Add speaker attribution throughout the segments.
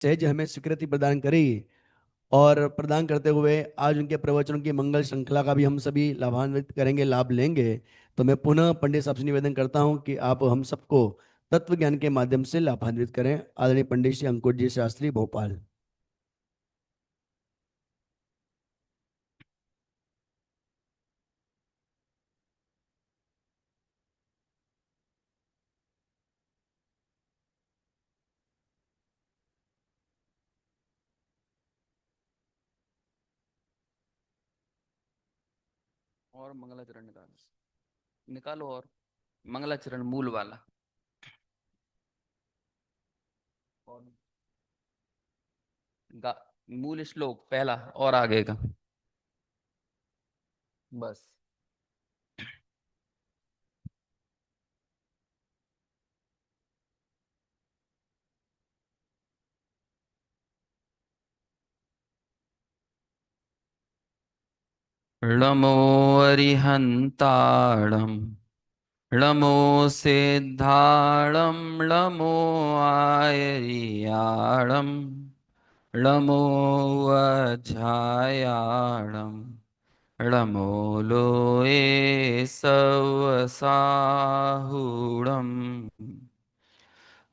Speaker 1: सहज हमें स्वीकृति प्रदान करी। और प्रदान करते हुए आज उनके प्रवचनों की मंगल श्रृंखला का भी हम सभी लाभान्वित करेंगे, लाभ लेंगे। तो मैं पुनः पंडित साहब से निवेदन करता हूं कि आप हम सबको तत्व ज्ञान के माध्यम से लाभान्वित करें। आदरणीय पंडित श्री अंकुर जी शास्त्री, भोपाल।
Speaker 2: और मंगलाचरण निकालो, निकालो और मंगलाचरण मूल वाला। और मूल श्लोक पहला और आगे का बस। णमो अरिहंताणम, णमो सिद्धाणम, णमो आयरियाणम, णमो वज्रायाणम, णमो लोये सवसाहुणम।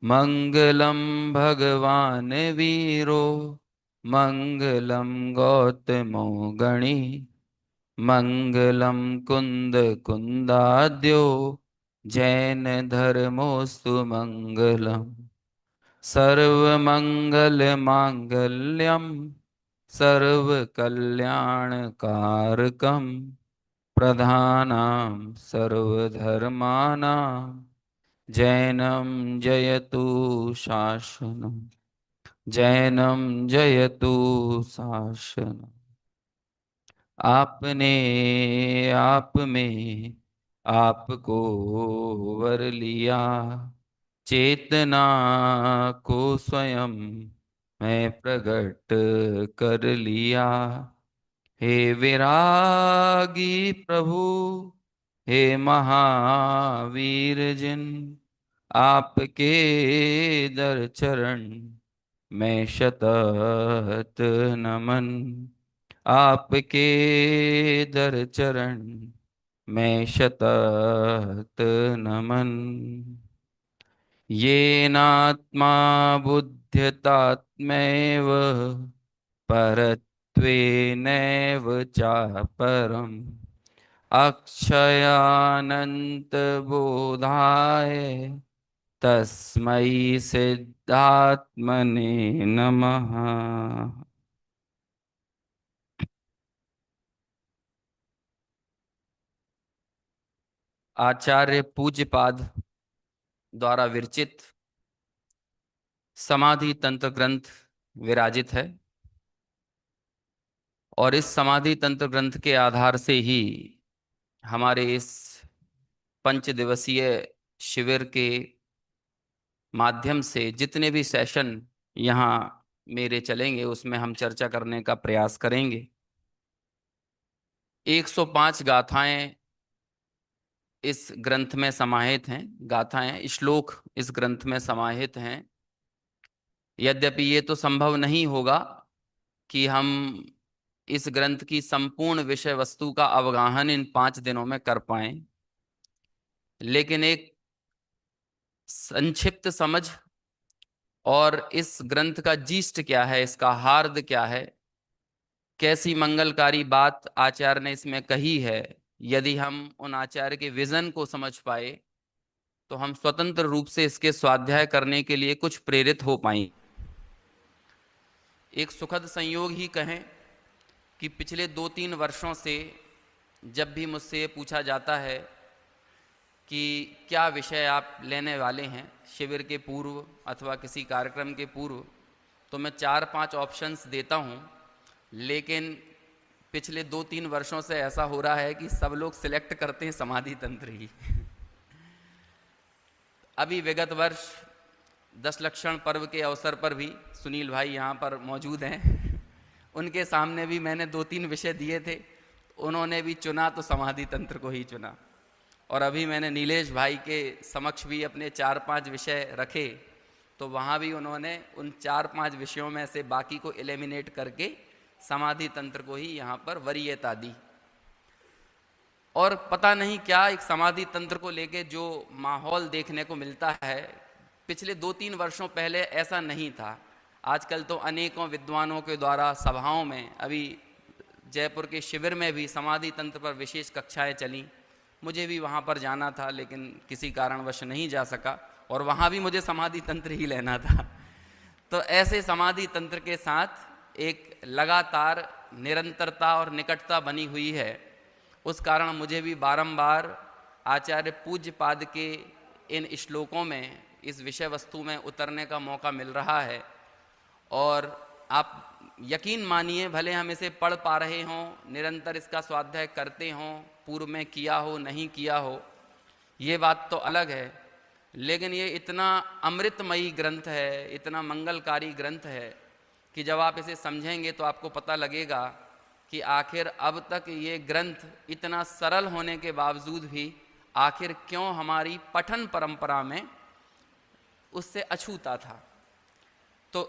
Speaker 2: मंगलम भगवान वीरो, मंगलम गौतमो गणी, मंगलम कुंद कुंदाद्यो, जैन धर्मोस्तु मंगलम। सर्वमंगल मांगल्यम, सर्व कल्याणकारकम, प्रधानां सर्वधर्माणां, जैनम जयतु शासनम, जैनम जयतु शासनम। आपने आप में आपको वर लिया, चेतना को स्वयं मैं प्रकट कर लिया। हे विरागी प्रभु, हे महावीर जिन, आपके दर चरण मैं शतत नमन। आपके दर चरण मैं शतत नमन। ये नात्मा बुद्ध्यतात्मैव, परत्वेनैव चापरम्, अक्षयानंत बोधाय, तस्मै सिद्धात्मने नमः। आचार्य पूज्यपाद द्वारा विरचित समाधि तंत्र ग्रंथ विराजित है, और इस समाधि तंत्र ग्रंथ के आधार से ही हमारे इस 5 दिवसीय शिविर के माध्यम से जितने भी सेशन यहाँ मेरे चलेंगे उसमें हम चर्चा करने का प्रयास करेंगे। 105 गाथाएं इस ग्रंथ में समाहित हैं, गाथाएं श्लोक इस ग्रंथ में समाहित हैं। यद्यपि ये तो संभव नहीं होगा कि हम इस ग्रंथ की संपूर्ण विषय वस्तु का अवगाहन इन 5 दिनों में कर पाएं, लेकिन एक संक्षिप्त समझ और इस ग्रंथ का जीस्ट क्या है, इसका हार्द क्या है, कैसी मंगलकारी बात आचार्य ने इसमें कही है, यदि हम उन आचार्य के विजन को समझ पाए तो हम स्वतंत्र रूप से इसके स्वाध्याय करने के लिए कुछ प्रेरित हो पाएंगे। एक सुखद संयोग ही कहें कि पिछले 2-3 वर्षों से जब भी मुझसे ये पूछा जाता है कि क्या विषय आप लेने वाले हैं शिविर के पूर्व अथवा किसी कार्यक्रम के पूर्व, तो मैं 4-5 ऑप्शंस देता हूं, लेकिन पिछले 2-3 वर्षों से ऐसा हो रहा है कि सब लोग सिलेक्ट करते हैं समाधि तंत्र ही। अभी विगत वर्ष 10 लक्षण पर्व के अवसर पर भी सुनील भाई यहाँ पर मौजूद हैं, उनके सामने भी मैंने 2-3 विषय दिए थे, उन्होंने भी चुना तो समाधि तंत्र को ही चुना। और अभी मैंने नीलेश भाई के समक्ष भी अपने 4-5 विषय रखे, तो वहाँ भी उन्होंने उन 4-5 विषयों में से बाकी को एलिमिनेट करके समाधि तंत्र को ही यहाँ पर वरीयता दी। और पता नहीं क्या एक समाधि तंत्र को लेके जो माहौल देखने को मिलता है, पिछले 2-3 वर्षों पहले ऐसा नहीं था। आजकल तो अनेकों विद्वानों के द्वारा सभाओं में, अभी जयपुर के शिविर में भी समाधि तंत्र पर विशेष कक्षाएं चली। मुझे भी वहाँ पर जाना था लेकिन किसी कारणवश नहीं जा सका, और वहाँ भी मुझे समाधि तंत्र ही लेना था। तो ऐसे समाधि तंत्र के साथ एक लगातार निरंतरता और निकटता बनी हुई है। उस कारण मुझे भी बारंबार आचार्य पूज्य पाद के इन श्लोकों में, इस विषय वस्तु में उतरने का मौका मिल रहा है। और आप यकीन मानिए, भले हम इसे पढ़ पा रहे हों, निरंतर इसका स्वाध्याय करते हों, पूर्व में किया हो नहीं किया हो, ये बात तो अलग है, लेकिन ये इतना अमृतमयी ग्रंथ है, इतना मंगलकारी ग्रंथ है कि जब आप इसे समझेंगे तो आपको पता लगेगा कि आखिर अब तक ये ग्रंथ इतना सरल होने के बावजूद भी आखिर क्यों हमारी पठन परंपरा में उससे अछूता था। तो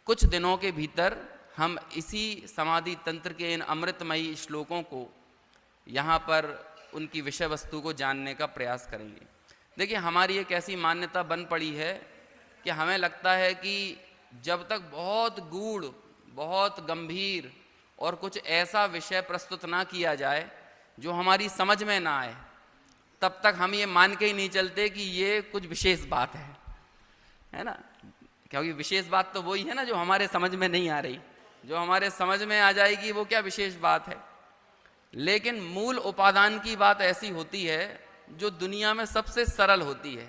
Speaker 2: कुछ दिनों के भीतर हम इसी समाधि तंत्र के इन अमृतमयी श्लोकों को यहाँ पर उनकी विषय वस्तु को जानने का प्रयास करेंगे। देखिए, हमारी एक ऐसी मान्यता बन पड़ी है कि हमें लगता है कि जब तक बहुत गूढ़, बहुत गंभीर और कुछ ऐसा विषय प्रस्तुत ना किया जाए जो हमारी समझ में ना आए, तब तक हम ये मान के ही नहीं चलते कि ये कुछ विशेष बात है ना। क्योंकि विशेष बात तो वही है ना जो हमारे समझ में नहीं आ रही, जो हमारे समझ में आ जाएगी वो क्या विशेष बात है। लेकिन मूल उपादान की बात ऐसी होती है जो दुनिया में सबसे सरल होती है,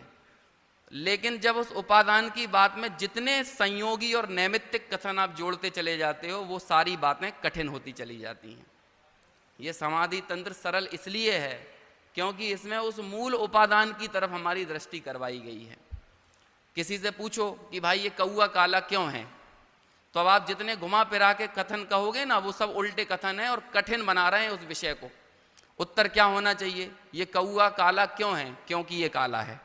Speaker 2: लेकिन जब उस उपादान की बात में जितने संयोगी और नैमित्तिक कथन आप जोड़ते चले जाते हो, वो सारी बातें कठिन होती चली जाती हैं। ये समाधि तंत्र सरल इसलिए है क्योंकि इसमें उस मूल उपादान की तरफ हमारी दृष्टि करवाई गई है। किसी से पूछो कि भाई ये कौआ काला क्यों है, तो अब आप जितने घुमा फिरा के कथन कहोगे ना, वो सब उल्टे कथन है और कठिन बना रहे हैं उस विषय को। उत्तर क्या होना चाहिए? ये कौआ काला क्यों है? क्योंकि ये काला है।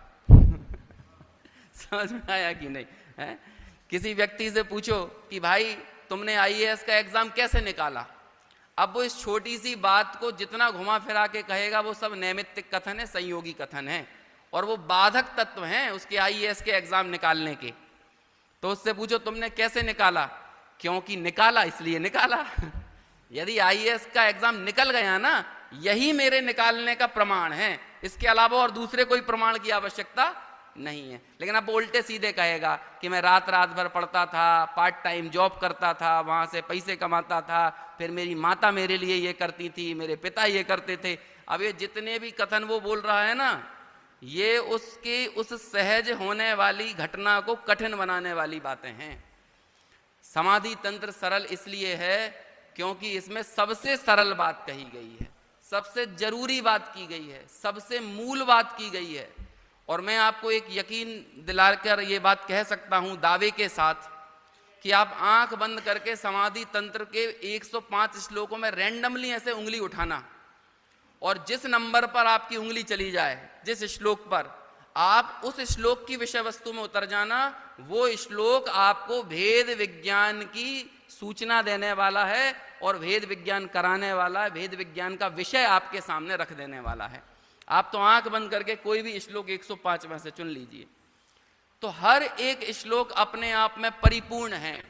Speaker 2: समझ में आया कि नहीं है? किसी व्यक्ति से पूछो कि भाई तुमने आईएएस का एग्जाम कैसे निकाला, अब वो इस छोटी सी बात को जितना घुमा फिरा के कहेगा वो सब नैमित्तिक कथन है, संयोगी कथन है, और वो बाधक तत्व हैं उसके आईएएस के एग्जाम निकालने के। तो उससे पूछो तुमने कैसे निकाला, क्योंकि निकाला, इसलिए निकाला। यदि आईएएस का एग्जाम निकल गया ना, यही मेरे निकालने का प्रमाण है, इसके अलावा और दूसरे कोई प्रमाण की आवश्यकता नहीं है। लेकिन अब उल्टे सीधे कहेगा कि मैं रात रात भर पढ़ता था, पार्ट टाइम जॉब करता था, वहां से पैसे कमाता था, फिर मेरी माता मेरे लिए ये करती थी, मेरे पिता ये करते थे। अब ये जितने भी कथन वो बोल रहा है ना, ये उसकी उस सहज होने वाली घटना को कठिन बनाने वाली बातें हैं। समाधि तंत्र सरल इसलिए है क्योंकि इसमें सबसे सरल बात कही गई है, सबसे जरूरी बात की गई है, सबसे मूल बात की गई है। और मैं आपको एक यकीन दिलाकर ये बात कह सकता हूं दावे के साथ कि आप आंख बंद करके समाधि तंत्र के 105 श्लोकों में रैंडमली ऐसे उंगली उठाना, और जिस नंबर पर आपकी उंगली चली जाए, जिस श्लोक पर, आप उस श्लोक की विषय वस्तु में उतर जाना। वो श्लोक आपको भेद विज्ञान की सूचना देने वाला है और भेद विज्ञान कराने वाला है, भेद विज्ञान का विषय आपके सामने रख देने वाला है। आप तो आंख बंद करके कोई भी श्लोक 105 में से चुन लीजिए, तो हर एक श्लोक अपने आप में परिपूर्ण है।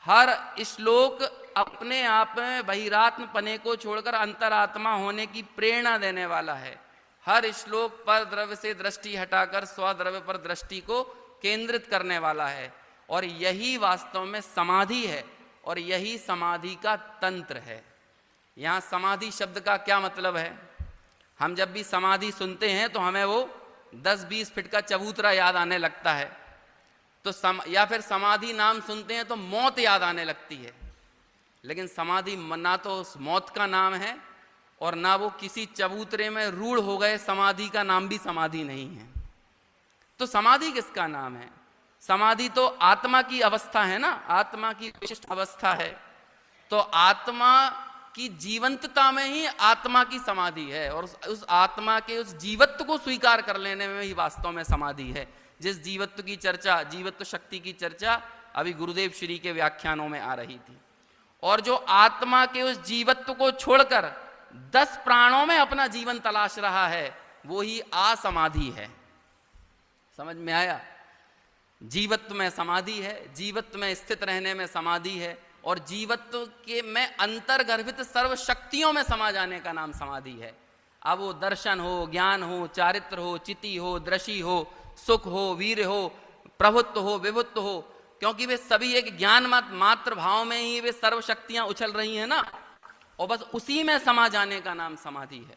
Speaker 2: हर श्लोक अपने आप में बहिरात्म पने को छोड़कर अंतरात्मा होने की प्रेरणा देने वाला है। हर श्लोक पर द्रव्य से दृष्टि हटाकर स्वद्रव्य पर दृष्टि को केंद्रित करने वाला है, और यही वास्तव में समाधि है, और यही समाधि का तंत्र है। यहाँ समाधि शब्द का क्या मतलब है? हम जब भी समाधि सुनते हैं तो हमें वो 10-20 फीट का चबूतरा याद आने लगता है, तो या फिर समाधि नाम सुनते हैं तो मौत याद आने लगती है। लेकिन समाधि ना तो उस मौत का नाम है और ना वो किसी चबूतरे में रूढ़ हो गए समाधि का नाम भी समाधि नहीं है। तो समाधि किसका नाम है? समाधि तो आत्मा की अवस्था है ना, आत्मा की विशिष्ट अवस्था है। तो आत्मा की जीवंतता में ही आत्मा की समाधि है, और उस आत्मा के उस जीवत्व को स्वीकार कर लेने में ही वास्तव में समाधि है। जिस जीवत्व की चर्चा, जीवत्व शक्ति की चर्चा अभी गुरुदेव श्री के व्याख्यानों में आ रही थी। और जो आत्मा के उस जीवत्व को छोड़कर 10 प्राणों में अपना जीवन तलाश रहा है, वो ही असमाधि है। समझ में आया? जीवत्व में समाधि है, जीवत्व में स्थित रहने में समाधि है, और जीवत्व के में अंतर्गर्भित सर्व शक्तियों में समा जाने का नाम समाधि है। अब वो दर्शन हो, ज्ञान हो, चारित्र हो, चिति हो, दृष्टि हो, सुख हो, वीर हो, प्रभुत्व हो, विभुत्व हो, क्योंकि वे सभी एक ज्ञान मात्र भाव में ही वे सर्व शक्तियां उछल रही हैं ना, और बस उसी में समा जाने का नाम समाधि है।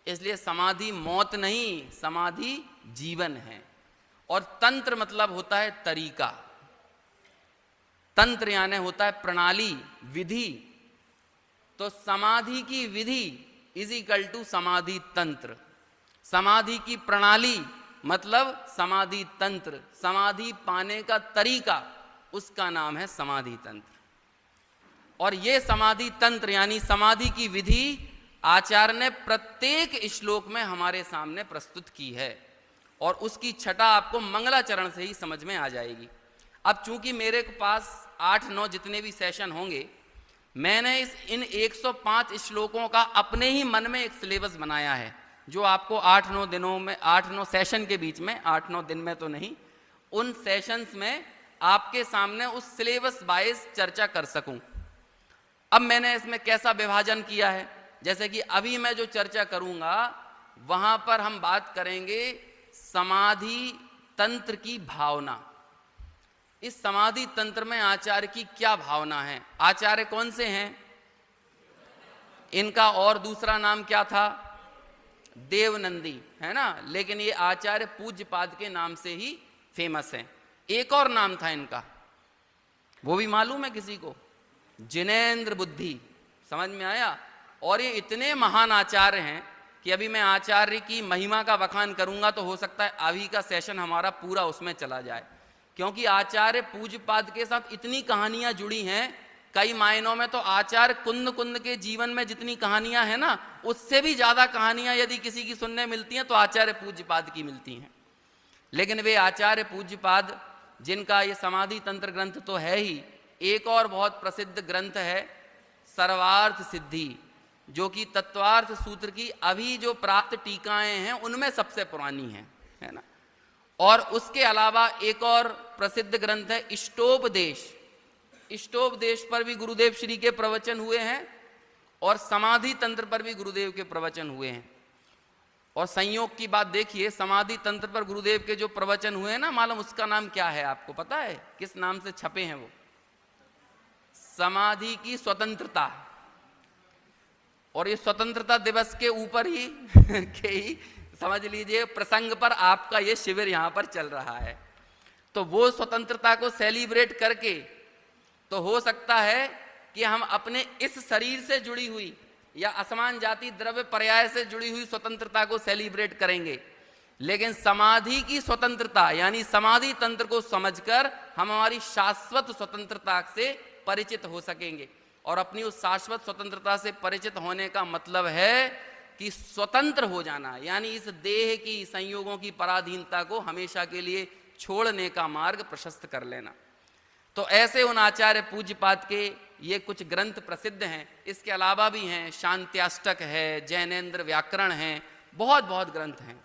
Speaker 2: इसलिए समाधि मौत नहीं, समाधि जीवन है। और तंत्र मतलब होता है तरीका, तंत्र यानी होता है प्रणाली, विधि। तो समाधि की विधि इज इक्वल टू समाधि तंत्र। समाधि की प्रणाली मतलब समाधि तंत्र, समाधि पाने का तरीका, उसका नाम है समाधि तंत्र। और ये समाधि तंत्र यानी समाधि की विधि आचार्य ने प्रत्येक श्लोक में हमारे सामने प्रस्तुत की है, और उसकी छटा आपको मंगलाचरण से ही समझ में आ जाएगी। अब चूंकि मेरे पास 8-9 जितने भी सेशन होंगे, मैंने इन 105 श्लोकों का अपने ही मन में एक सिलेबस बनाया है, जो आपको 8-9 दिनों में, 8-9 सेशन के बीच में, 8-9 दिन में तो नहीं, उन सेशंस में आपके सामने उस सिलेबस वाइज चर्चा कर सकूं। अब मैंने इसमें कैसा विभाजन किया है, जैसे कि अभी मैं जो चर्चा करूंगा वहां पर हम बात करेंगे समाधि तंत्र की भावना। इस समाधि तंत्र में आचार्य की क्या भावना है? आचार्य कौन से हैं? इनका और दूसरा नाम क्या था? देवनंदी, है ना, लेकिन ये आचार्य पूज्यपाद के नाम से ही फेमस हैं। एक और नाम था इनका, वो भी मालूम है किसी को? जिनेंद्र बुद्धि। समझ में आया? और ये इतने महान आचार्य हैं कि अभी मैं आचार्य की महिमा का बखान करूंगा तो हो सकता है अभी का सेशन हमारा पूरा उसमें चला जाए, क्योंकि आचार्य पूज्यपाद के साथ इतनी कहानियां जुड़ी हैं। कई मायनों में तो आचार्य कुंद के जीवन में जितनी कहानियां हैं ना, उससे भी ज्यादा कहानियां यदि किसी की सुनने मिलती हैं तो आचार्य पूज्यपाद की मिलती हैं। लेकिन वे आचार्य पूज्यपाद, जिनका ये समाधि तंत्र ग्रंथ तो है ही, एक और बहुत प्रसिद्ध ग्रंथ है सर्वार्थ सिद्धि, जो कि तत्वार्थ सूत्र की अभी जो प्राप्त टीकाएं हैं उनमें सबसे पुरानी है ना। और उसके अलावा एक और प्रसिद्ध ग्रंथ है इष्टोपदेश। इष्टोपदेश पर भी गुरुदेव श्री के प्रवचन हुए हैं, और समाधि तंत्र पर भी गुरुदेव के प्रवचन हुए हैं। और संयोग की बात देखिए, समाधि तंत्र पर गुरुदेव के जो प्रवचन हुए हैं ना, मालूम उसका नाम क्या है? आपको पता है किस नाम से छपे हैं वो? समाधि की स्वतंत्रता। और ये स्वतंत्रता दिवस के ऊपर ही के ही समझ लीजिए प्रसंग पर आपका ये शिविर यहाँ पर चल रहा है। तो वो स्वतंत्रता को सेलिब्रेट करके तो हो सकता है कि हम अपने इस शरीर से जुड़ी हुई या असमान जाति द्रव्य पर्याय से जुड़ी हुई स्वतंत्रता को सेलिब्रेट करेंगे, लेकिन समाधि की स्वतंत्रता यानी समाधि तंत्र को समझकर हम हमारी शाश्वत स्वतंत्रता से परिचित हो सकेंगे। और अपनी उस शाश्वत स्वतंत्रता से परिचित होने का मतलब है कि स्वतंत्र हो जाना, यानी इस देह की संयोगों की पराधीनता को हमेशा के लिए छोड़ने का मार्ग प्रशस्त कर लेना। तो ऐसे उन आचार्य पूज्यपाद के ये कुछ ग्रंथ प्रसिद्ध हैं। इसके अलावा भी हैं, शांत्याष्टक है, जैनेन्द्र व्याकरण हैं, बहुत बहुत ग्रंथ हैं।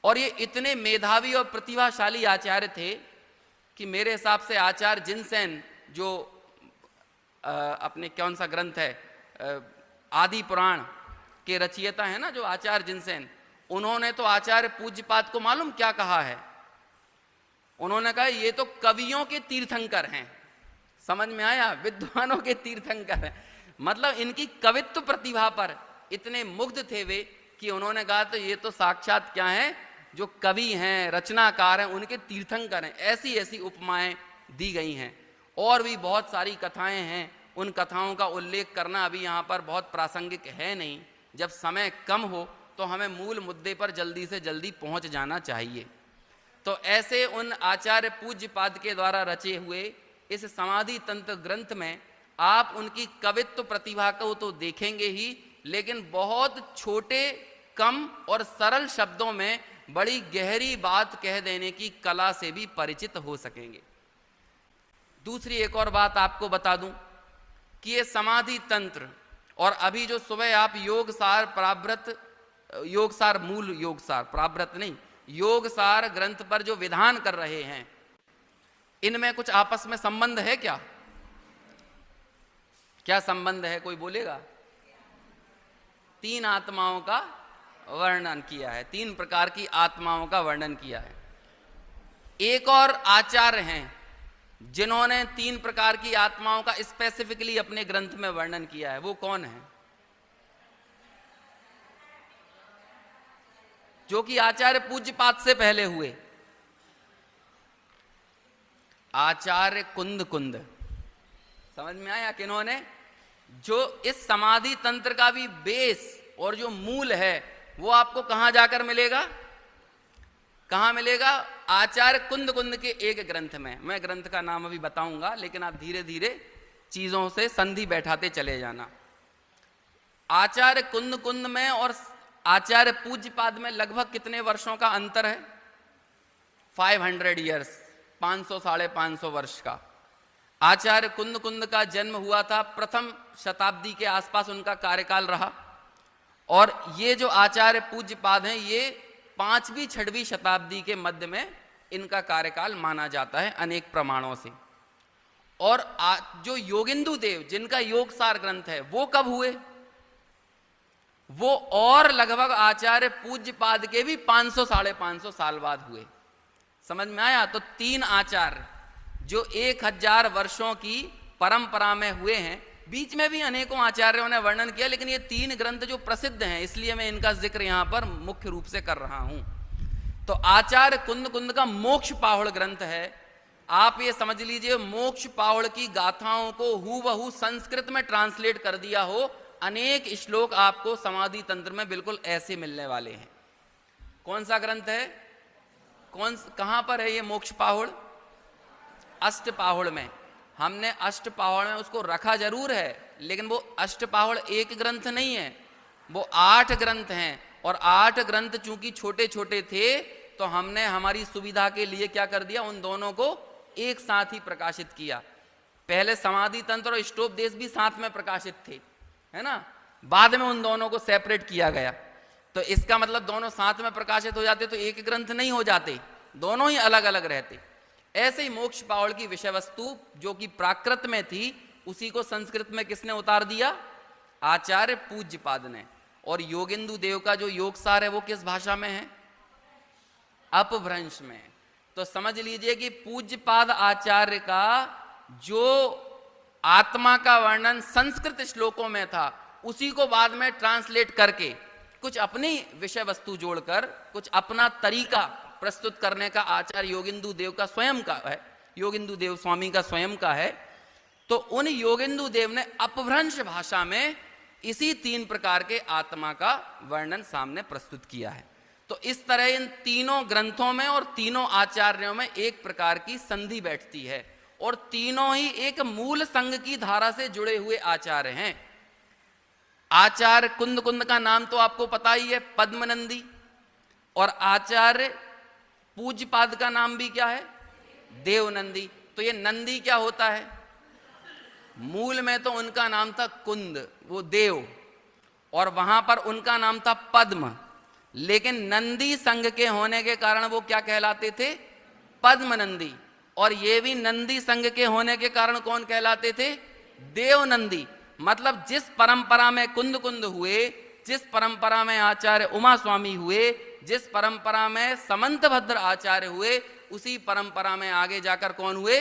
Speaker 2: और ये इतने मेधावी और प्रतिभाशाली आचार्य थे कि मेरे हिसाब से आचार्य जिनसेन, जो अपने कौन सा ग्रंथ है, आदि पुराण के रचयिता है ना, जो आचार्य जिनसेन, उन्होंने तो आचार्य पूज्यपाद को मालूम क्या कहा है? उन्होंने कहा ये तो कवियों के तीर्थंकर हैं। समझ में आया? विद्वानों के तीर्थंकर हैं। मतलब इनकी कवित्व प्रतिभा पर इतने मुग्ध थे वे कि उन्होंने कहा तो ये तो साक्षात क्या है, जो कवि हैं, रचनाकार हैं, उनके तीर्थंकर हैं। ऐसी ऐसी उपमाएं दी गई हैं। और भी बहुत सारी कथाएं हैं, उन कथाओं का उल्लेख करना अभी यहाँ पर बहुत प्रासंगिक है नहीं। जब समय कम हो तो हमें मूल मुद्दे पर जल्दी से जल्दी पहुँच जाना चाहिए। तो ऐसे उन आचार्य पूज्यपाद के द्वारा रचे हुए इस समाधि तंत्र ग्रंथ में आप उनकी कवित्व प्रतिभा को तो देखेंगे ही, लेकिन बहुत छोटे, कम और सरल शब्दों में बड़ी गहरी बात कह देने की कला से भी परिचित हो सकेंगे। दूसरी एक और बात आपको बता दूं कि ये समाधि तंत्र और अभी जो सुबह आप योगसार प्राव्रत, योगसार मूल योगसार प्राव्रत नहीं, योगसार ग्रंथ पर जो विधान कर रहे हैं, इनमें कुछ आपस में संबंध है क्या? क्या संबंध है, कोई बोलेगा? 3 आत्माओं का वर्णन किया है, 3 प्रकार की आत्माओं का वर्णन किया है। एक और आचार्य हैं जिन्होंने 3 प्रकार की आत्माओं का स्पेसिफिकली अपने ग्रंथ में वर्णन किया है। वो कौन है? जो कि आचार्य पूज्यपाद से पहले हुए, आचार्य कुंद कुंद। समझ में आया किन्होंने? जो इस समाधि तंत्र का भी बेस और जो मूल है वो आपको कहां जाकर मिलेगा? कहां मिलेगा? आचार्य कुंद कुंद के एक ग्रंथ में। मैं ग्रंथ का नाम अभी बताऊंगा, लेकिन आप धीरे धीरे चीजों से संधि बैठाते चले जाना। आचार्य कुंद कुंद में और आचार्य पूज्यपाद में लगभग कितने वर्षों का अंतर है? 500 ईयर्स, 500 साढ़े 500 वर्ष का। आचार्य कुंद कुंद का जन्म हुआ था प्रथम शताब्दी के आसपास, उनका कार्यकाल रहा। और ये जो आचार्य पूज्यपाद हैं, ये 5वीं 6वीं शताब्दी के मध्य में इनका कार्यकाल माना जाता है अनेक प्रमाणों से। और जो योगिंदु देव जिनका योगसार ग्रंथ है, वो कब हुए? वो और लगभग आचार्य पूज्यपाद के भी 500 साढ़े 500 साल बाद हुए। समझ में आया? तो 3 आचार्य जो 1000 वर्षों की परंपरा में हुए हैं, बीच में भी अनेकों आचार्यों ने वर्णन किया, लेकिन ये 3 ग्रंथ जो प्रसिद्ध हैं, इसलिए मैं इनका जिक्र यहां पर मुख्य रूप से कर रहा हूं। तो आचार्य कुंद कुंद का मोक्ष पाहुड़ ग्रंथ है। आप ये समझ लीजिए, मोक्ष पाहुड़ की गाथाओं को हूबहू संस्कृत में ट्रांसलेट कर दिया हो। अनेक श्लोक आपको समाधि तंत्र में बिल्कुल ऐसे मिलने वाले हैं। कौन सा ग्रंथ है? कहां पर है ये मोक्ष पाहुड़? अष्टपाहुड़ में। हमने अष्टपाहुड़ में उसको रखा जरूर है, लेकिन वो अष्टपाहुड़ एक ग्रंथ नहीं है, वो 8 ग्रंथ हैं। और 8 ग्रंथ चूंकि छोटे छोटे थे, तो हमने हमारी सुविधा के लिए क्या कर दिया, उन दोनों को एक साथ ही प्रकाशित किया। पहले समाधि तंत्र और इष्टोपदेश भी साथ में प्रकाशित थे, है ना? बाद में उन दोनों को सेपरेट किया गया। तो इसका मतलब दोनों साथ में प्रकाशित हो जाते तो एक ग्रंथ नहीं हो जाते, दोनों ही अलग अलग रहते। ऐसे ही मोक्ष पाहुड़ की विषय वस्तु जो कि प्राकृत में थी, उसी को संस्कृत में किसने उतार दिया? आचार्य पूज्यपाद ने। और योगिंदु देव का जो योगसार है वो किस भाषा में है? अपभ्रंश में। तो समझ लीजिए कि पूज्यपाद आचार्य का जो आत्मा का वर्णन संस्कृत श्लोकों में था, उसी को बाद में ट्रांसलेट करके कुछ अपनी विषय वस्तु जोड़कर कुछ अपना तरीका प्रस्तुत करने का आचार्य योगिंदु देव का स्वयं का है, योगिंदु देव स्वामी का स्वयं का है। तो उन योगिंदु देव ने अपभ्रंश भाषा में इसी 3 प्रकार के आत्मा का वर्णन सामने प्रस्तुत किया है। तो इस तरह इन तीनों ग्रंथों में और तीनों आचार्यों में एक प्रकार की संधि बैठती है, और तीनों ही एक मूल संघ की धारा से जुड़े हुए आचार्य हैं। आचार्य कुंद कुंद का नाम तो आपको पता ही है, पद्मनंदी। और आचार्य पूज्यपाद का नाम भी क्या है? देवनंदी। तो ये नंदी क्या होता है? मूल में तो उनका नाम था कुंद, वो देव, और वहां पर उनका नाम था पद्म। लेकिन नंदी संघ के होने के कारण वो क्या कहलाते थे? पद्मनंदी। और ये भी नंदी संघ के होने के कारण कौन कहलाते थे? देवनंदी। मतलब जिस परंपरा में कुंद कुंद हुए, जिस परंपरा में आचार्य उमा स्वामी हुए, जिस परंपरा में समंतभद्र आचार्य हुए, उसी परंपरा में आगे जाकर कौन हुए?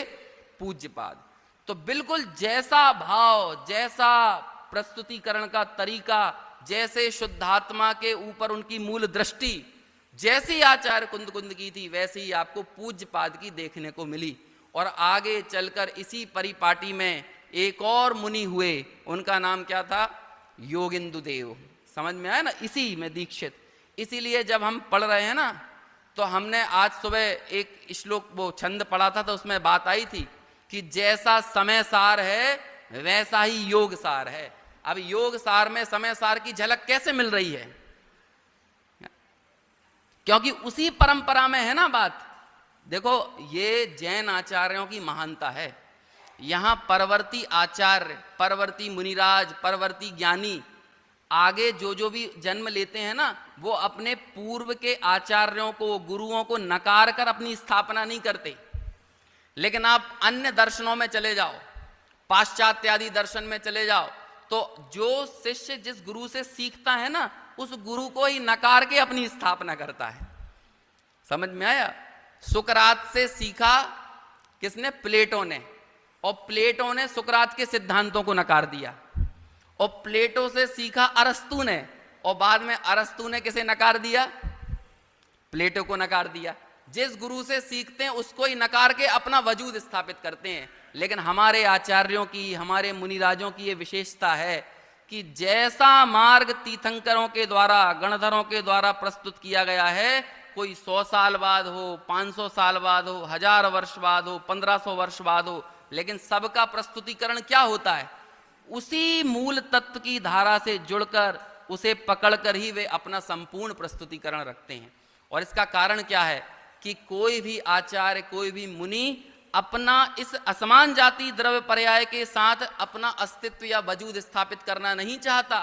Speaker 2: पूज्यपाद। तो बिल्कुल जैसा भाव, जैसा प्रस्तुतिकरण का तरीका, जैसे शुद्धात्मा के ऊपर उनकी मूल दृष्टि जैसी आचार्य कुंद कुंद की थी, वैसे ही आपको पूज्यपाद की देखने को मिली। और आगे चलकर इसी परिपाटी में एक और मुनि हुए, उनका नाम क्या था? योगिंदु देव। समझ में आया ना? इसी में दीक्षित। इसीलिए जब हम पढ़ रहे हैं ना, तो हमने आज सुबह एक श्लोक वो छंद पढ़ा था, तो उसमें बात आई थी कि जैसा समय सार है वैसा ही योग सार है। अब योग सार में समय सार की झलक कैसे मिल रही है? क्योंकि उसी परंपरा में है ना बात। देखो ये जैन आचार्यों की महानता है। यहां परवर्ती आचार्य, परवर्ती मुनिराज, परवर्ती ज्ञानी आगे जो भी जन्म लेते हैं ना, वो अपने पूर्व के आचार्यों को, गुरुओं को नकार कर अपनी स्थापना नहीं करते। लेकिन आप अन्य दर्शनों में चले जाओ, पाश्चात्य आदि दर्शन में चले जाओ, तो जो शिष्य जिस गुरु से सीखता है ना, उस गुरु को ही नकार के अपनी स्थापना करता है। समझ में आया? सुकरात से सीखा किसने? प्लेटो ने। और प्लेटो ने सुकरात के सिद्धांतों को नकार दिया। और प्लेटो से सीखा अरस्तु ने, और बाद में अरस्तु ने किसे नकार दिया? प्लेटो को नकार दिया। जिस गुरु से सीखते हैं उसको ही नकार के अपना वजूद स्थापित करते हैं। लेकिन हमारे आचार्यों की, हमारे मुनिराजों की ये विशेषता है कि जैसा मार्ग तीर्थंकरों के द्वारा, गणधरों के द्वारा प्रस्तुत किया गया है, कोई 100 साल बाद हो, 500 साल बाद हो, 1000 वर्ष बाद हो, 1500 वर्ष बाद हो, लेकिन सबका प्रस्तुतिकरण क्या होता है? उसी मूल तत्व की धारा से जुड़कर, उसे पकड़कर ही वे अपना संपूर्ण प्रस्तुतिकरण रखते हैं। और इसका कारण क्या है कि कोई भी आचार्य, कोई भी मुनि अपना इस असमान जाति द्रव्य पर्याय के साथ अपना अस्तित्व या वजूद स्थापित करना नहीं चाहता,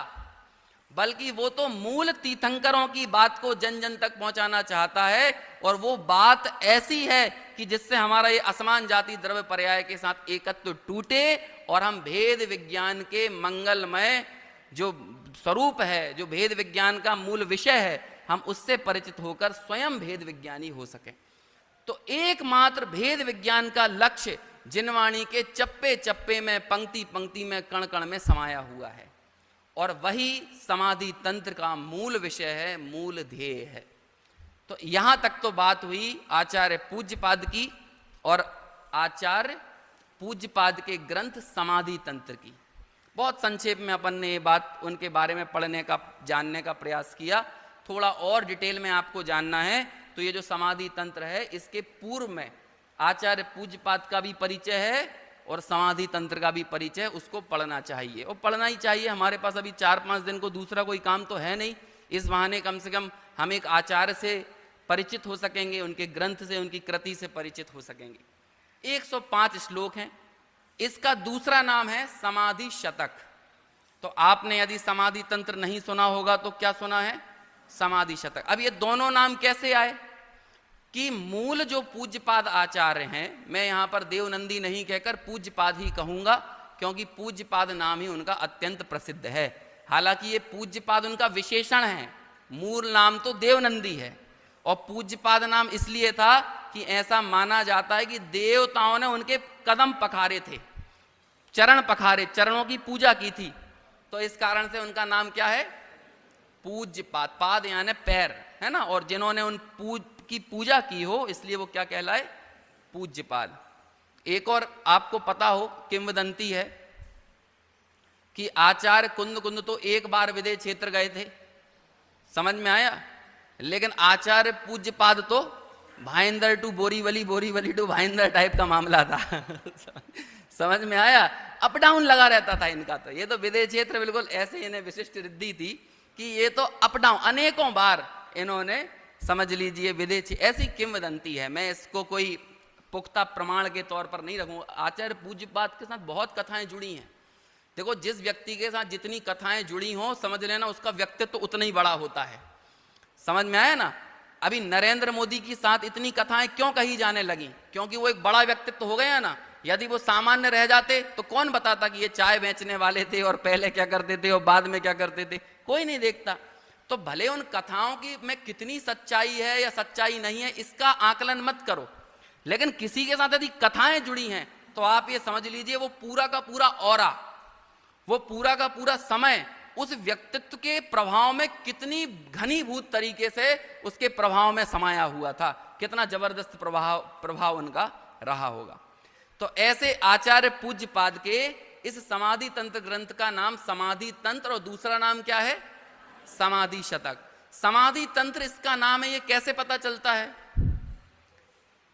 Speaker 2: बल्कि वो तो मूल तीर्थंकरों की बात को जन जन तक पहुंचाना चाहता है। और वो बात ऐसी है कि जिससे हमारा ये असमान जाति द्रव्य पर्याय के साथ एकत्व टूटे और हम भेद विज्ञान के मंगलमय जो स्वरूप है, जो भेद विज्ञान का मूल विषय है, हम उससे परिचित होकर स्वयं भेद विज्ञानी हो सकें। तो एकमात्र भेद विज्ञान का लक्ष्य जिनवाणी के चप्पे चप्पे में, पंक्ति पंक्ति में, कण कण में समाया हुआ है। और वही समाधि तंत्र का मूल विषय है, मूल ध्येय है। तो यहां तक तो बात हुई आचार्य पूज्यपाद की और आचार्य पूज्यपाद के ग्रंथ समाधि तंत्र की। बहुत संक्षेप में अपन ने ये बात उनके बारे में पढ़ने का, जानने का प्रयास किया। थोड़ा और डिटेल में आपको जानना है तो ये जो समाधि तंत्र है, इसके पूर्व में आचार्य पूज्यपाद का भी परिचय है और समाधि तंत्र का भी परिचय, उसको पढ़ना चाहिए और पढ़ना ही चाहिए। हमारे पास अभी 4-5 दिन को दूसरा कोई काम तो है नहीं, इस बहाने कम से कम हम एक आचार्य से परिचित हो सकेंगे, उनके ग्रंथ से, उनकी कृति से परिचित हो सकेंगे। 105 श्लोक हैं। इसका दूसरा नाम है समाधि शतक। तो आपने यदि समाधि तंत्र नहीं सुना होगा तो क्या सुना है? समाधि शतक। अब ये दोनों नाम कैसे आए कि मूल जो पूज्यपाद आचार्य हैं, मैं यहां पर देवनंदी नहीं कहकर पूज्यपाद ही कहूंगा, क्योंकि पूज्यपाद नाम ही उनका अत्यंत प्रसिद्ध है। हालांकि ये पूज्यपाद उनका विशेषण है, मूल नाम तो देवनंदी है। और पूज्यपाद नाम इसलिए था कि ऐसा माना जाता है कि देवताओं ने उनके कदम पखारे थे, चरण पखारे, चरणों की पूजा की थी। तो इस कारण से उनका नाम क्या है? पूज्यपाद। पाद यानी पैर, है ना। और जिन्होंने उन की पूजा की हो, इसलिए वो क्या कहलाए? पूज्यपाद। एक और आपको पता हो किंवदंती है कि आचार्य कुंद तो एक बार विदेह क्षेत्र गए थे, समझ में आया। लेकिन आचार्य पूज्यपाद तो Bhayander to Borivali, Borivali to Bhayander type का मामला था। समझ में आया। अप डाउन लगा रहता था इनका। तो ये तो विदेह क्षेत्र बिल्कुल ऐसे इन्हें विशिष्ट रिद्धि थी कि ये तो अप डाउन अनेकों बार इन्होंने, समझ लीजिए, विदेह, ऐसी किंवदंती है। मैं इसको कोई पुख्ता प्रमाण के तौर पर नहीं रखूंगा। आचार्य पूज्यपाद के साथ बहुत कथाएं जुड़ी हैं। देखो, जिस व्यक्ति के साथ जितनी कथाएं जुड़ी हों, समझ लेना उसका व्यक्तित्व तो उतना ही बड़ा होता है। समझ में आया ना। अभी नरेंद्र मोदी के साथ इतनी कथाएं क्यों कही जाने लगी? क्योंकि वो एक बड़ा व्यक्तित्व हो गया ना। यदि वो सामान्य रह जाते तो कौन बताता कि ये चाय बेचने वाले थे और पहले क्या करते थे और बाद में क्या करते थे? कोई नहीं देखता। तो भले उन कथाओं की में कितनी सच्चाई है या सच्चाई नहीं है, इसका आकलन मत करो, लेकिन किसी के साथ यदि कथाएं जुड़ी हैं तो आप ये समझ लीजिए वो पूरा का पूरा ऑरा, वो पूरा का पूरा समय उस व्यक्तित्व के प्रभाव में कितनी घनीभूत तरीके से उसके प्रभाव में समाया हुआ था, कितना जबरदस्त प्रभाव उनका रहा होगा। तो ऐसे आचार्य पूज्यपाद के इस समाधि तंत्र ग्रंथ का नाम समाधि तंत्र और दूसरा नाम क्या है? समाधि शतक। समाधि तंत्र इसका नाम है, ये कैसे पता चलता है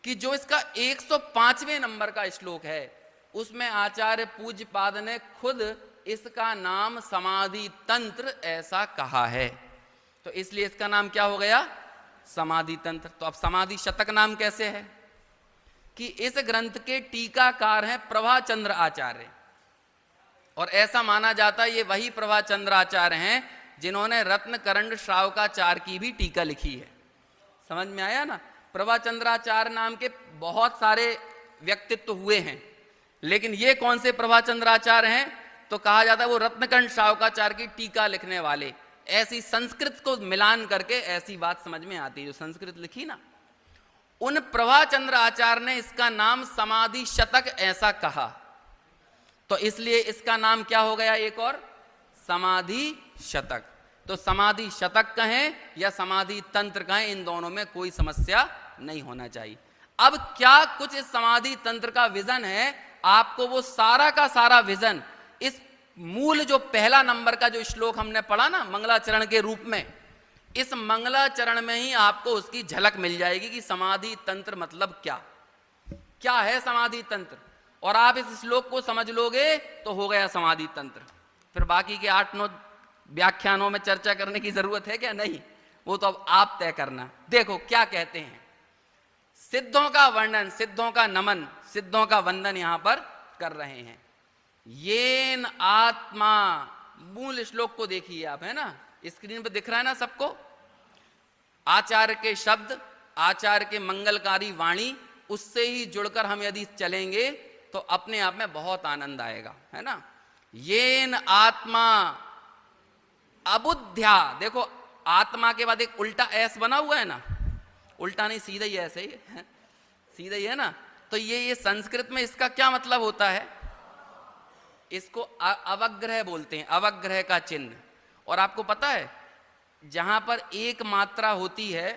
Speaker 2: कि जो इसका 105वें नंबर का श्लोक है उसमें आचार्य पूज्यपाद ने खुद इसका नाम समाधि तंत्र ऐसा कहा है। तो इसलिए इसका नाम क्या हो गया? समाधि तंत्र। तो अब समाधि शतक नाम कैसे है कि इस ग्रंथ के टीकाकार हैं प्रभाचंद्र आचार्य, और ऐसा माना जाता है ये वही प्रभाचंद्र आचार्य हैं जिन्होंने रत्नकरंड श्रावकाचार्य की भी टीका लिखी है। समझ में आया ना? प्रभाचंद्राचार्य नाम के बहुत सारे व्यक्तित्व हुए हैं, लेकिन ये कौन से प्रभाचंद्राचार्य हैं? तो कहा जाता है वो रत्नकरंड श्रावकाचार्य की टीका लिखने वाले। ऐसी संस्कृत को मिलान करके ऐसी बात समझ में आती है, जो संस्कृत लिखी ना, उन प्रभाचंद्र आचार्य ने इसका नाम समाधि शतक ऐसा कहा, तो इसलिए इसका नाम क्या हो गया एक और, समाधि शतक। तो समाधि शतक कहें या समाधि तंत्र कहें, इन दोनों में कोई समस्या नहीं होना चाहिए। अब क्या कुछ इस समाधि तंत्र का विजन है, आपको वो सारा का सारा विजन इस मूल जो पहला नंबर का जो श्लोक हमने पढ़ा ना मंगलाचरण के रूप में, इस मंगलाचरण में ही आपको उसकी झलक मिल जाएगी कि समाधि तंत्र मतलब क्या, क्या है समाधि तंत्र। और आप इस श्लोक को समझ लोगे तो हो गया समाधि तंत्र। फिर बाकी के 8-9 व्याख्यानों में चर्चा करने की जरूरत है क्या? नहीं, वो तो अब आप तय करना। देखो क्या कहते हैं, सिद्धों का वर्णन, सिद्धों का नमन, सिद्धों का वंदन यहां पर कर रहे हैं। येन आत्मा, मूल श्लोक को देखिए आप, है ना, स्क्रीन पर दिख रहा है ना सबको। आचार्य के शब्द, आचार्य के मंगलकारी वाणी, उससे ही जुड़कर हम यदि चलेंगे तो अपने आप में बहुत आनंद आएगा, है ना। येन आत्मा अबुद्ध्या, देखो आत्मा के बाद एक उल्टा एस बना हुआ है ना, उल्टा नहीं सीधा ही ऐसे ही है, सीधा ही है ना। तो ये संस्कृत में इसका क्या मतलब होता है, इसको अवग्रह बोलते हैं, अवग्रह का चिन्ह। और आपको पता है जहां पर एक मात्रा होती है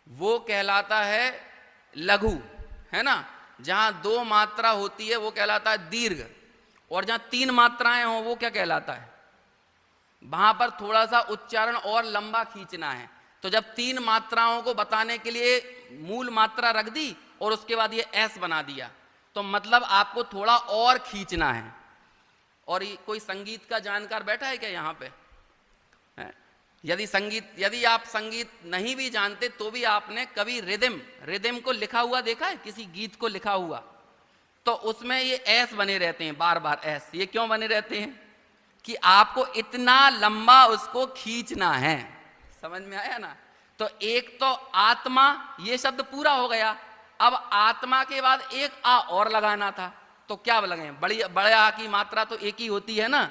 Speaker 2: वो कहलाता है लघु, है ना, जहां 2 मात्रा होती है वो कहलाता है दीर्घ, और जहां 3 मात्राएं हो वो क्या कहलाता है, वहां पर थोड़ा सा उच्चारण और लंबा खींचना है। तो जब 3 मात्राओं को बताने के लिए मूल मात्रा रख दी और उसके बाद ये एस बना दिया, तो मतलब आपको थोड़ा और खींचना है। और कोई संगीत का जानकार बैठा है क्या यहाँ पे? यदि आप संगीत नहीं भी जानते तो भी आपने कभी रिदम को लिखा हुआ देखा है, किसी गीत को लिखा हुआ, तो उसमें ये एस बने रहते हैं, बार बार एस। ये क्यों बने रहते हैं कि आपको इतना लंबा उसको खींचना है। समझ में आया ना? तो एक तो आत्मा, ये शब्द पूरा हो गया, अब आत्मा के बाद एक आ और लगाना था, तो क्या लगाएं, बड़े आ की मात्रा तो एक ही होती है ना,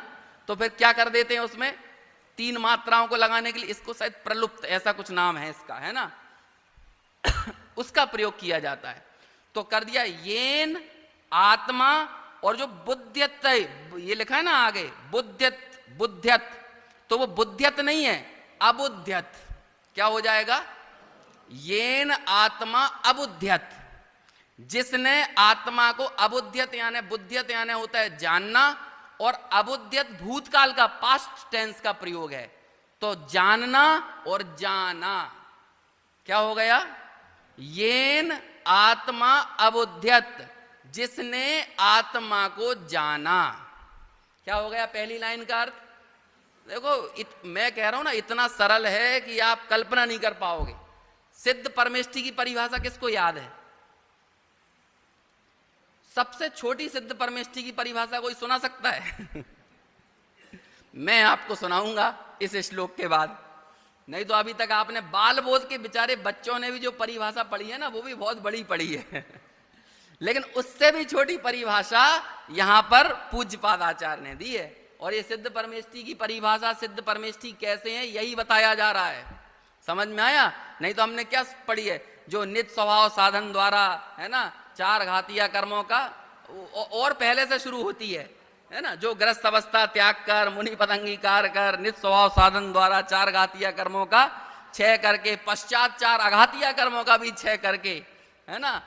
Speaker 2: तो फिर क्या कर देते हैं उसमें 3 मात्राओं को लगाने के लिए, इसको शायद प्रलुप्त ऐसा कुछ नाम है इसका, है ना उसका प्रयोग किया जाता है। तो कर दिया येन आत्मा, और जो बुद्ध्यत ये लिखा है ना आगे बुद्ध्यत, तो वो बुद्ध्यत नहीं है, अबुद्ध्यत। क्या हो जाएगा, येन आत्मा अबुद्ध्यत, जिसने आत्मा को, अबुद्ध्यत यानी बुद्ध्यत यानी होता है जानना, और अबुद्ध्यत भूतकाल का पास्ट टेंस का प्रयोग है, तो जानना और जाना। क्या हो गया, येन आत्मा अबुद्ध्यत, जिसने आत्मा को जाना। क्या हो गया पहली लाइन का अर्थ? देखो मैं कह रहा हूं ना, इतना सरल है कि आप कल्पना नहीं कर पाओगे। सिद्ध परमेष्ठी की परिभाषा किसको याद है? सबसे छोटी सिद्ध परमेष्ठी की परिभाषा कोई सुना सकता है? मैं आपको सुनाऊंगा इस श्लोक के बाद, नहीं तो अभी तक आपने बाल बोध के बेचारे बच्चों ने भी जो परिभाषा पढ़ी है ना, वो भी बहुत बड़ी पढ़ी है लेकिन उससे भी छोटी परिभाषा यहां पर पूज्यपाद आचार्य ने दी है। और ये सिद्ध परमेष्ठी की परिभाषा, सिद्ध परमेष्ठी कैसे है, यही बताया जा रहा है। समझ में आया? नहीं तो हमने क्या पढ़ी है, जो निज स्वभाव साधन द्वारा, है ना, 4 घातीय कर्मों का, और पहले से शुरू होती है ना, जो ग्रस्त अवस्था त्याग कर मुनि पदंगीकार कर, निज स्वभाव साधन द्वारा 4 घातीय कर्मों का 6 करके, पश्चात 4 अघातीय कर्मों का भी 6 करके, है ना,